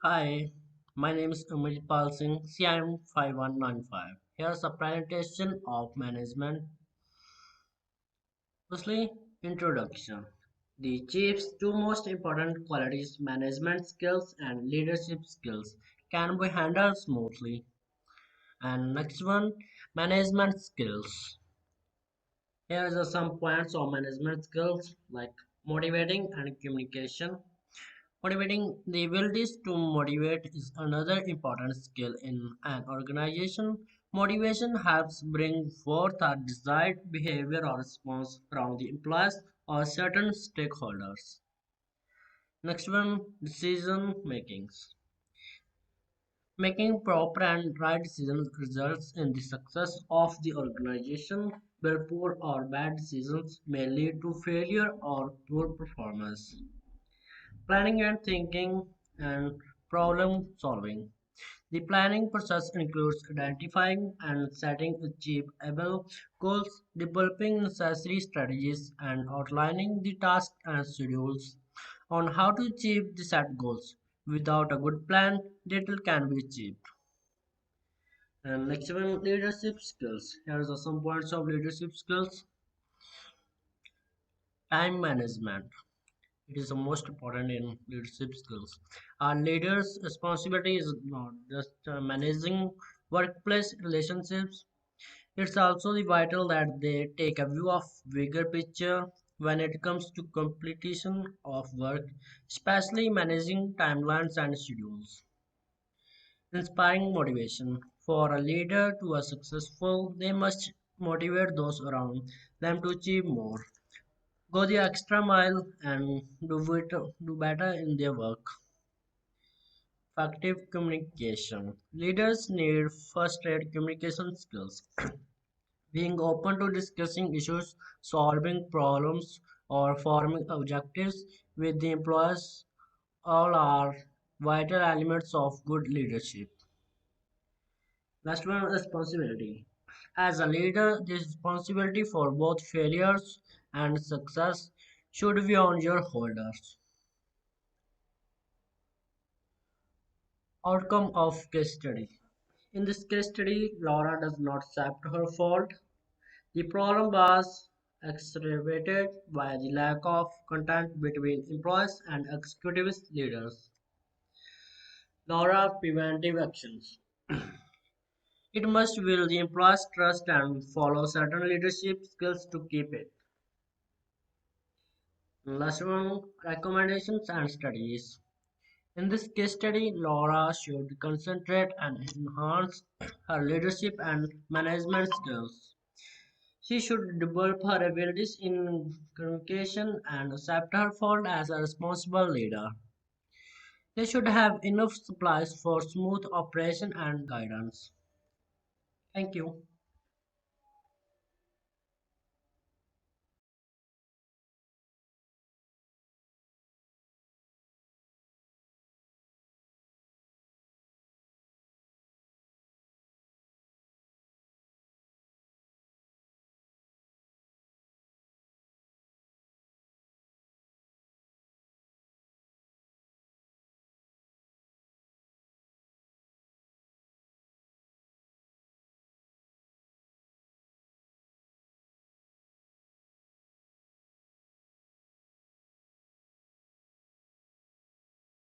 Hi, my name is Umirpal Singh, CIM 5195. Here's a presentation of management. Firstly, introduction. The chief's two most important qualities, management skills and leadership skills, can be handled smoothly. And next one, management skills. Here are some points of management skills like motivating and communication. Motivating the abilities to motivate is another important skill in an organization. Motivation helps bring forth a desired behavior or response from the employees or certain stakeholders. Next one, decision makings. Making proper and right decisions results in the success of the organization, where poor or bad decisions may lead to failure or poor performance. Planning and thinking and problem solving. The planning process includes identifying and setting achievable goals, developing necessary strategies, and outlining the tasks and schedules on how to achieve the set goals. Without a good plan, little can be achieved. And next one, leadership skills. Here are some points of leadership skills. Time management. It is the most important in leadership skills. Our leaders' responsibility is not just managing workplace relationships. It's also the vital that they take a view of bigger picture when it comes to completion of work, especially managing timelines and schedules. Inspiring motivation. For a leader to be successful, they must motivate those around them to achieve more, go the extra mile, and do better in their work. Effective communication. Leaders need first-rate communication skills. Being open to discussing issues, solving problems, or forming objectives with the employees all are vital elements of good leadership. Last one, responsibility. As a leader, the responsibility for both failures and success should be on your shoulders. Outcome of case study. In this case study, Laura does not accept her fault. The problem was exacerbated by the lack of contact between employees and executive leaders. Laura preventive actions. It must build the employees' trust and follow certain leadership skills to keep it. Last one, recommendations and studies. In this case study, Laura should concentrate and enhance her leadership and management skills. She should develop her abilities in communication and accept her fault as a responsible leader. They should have enough supplies for smooth operation and guidance. Thank you.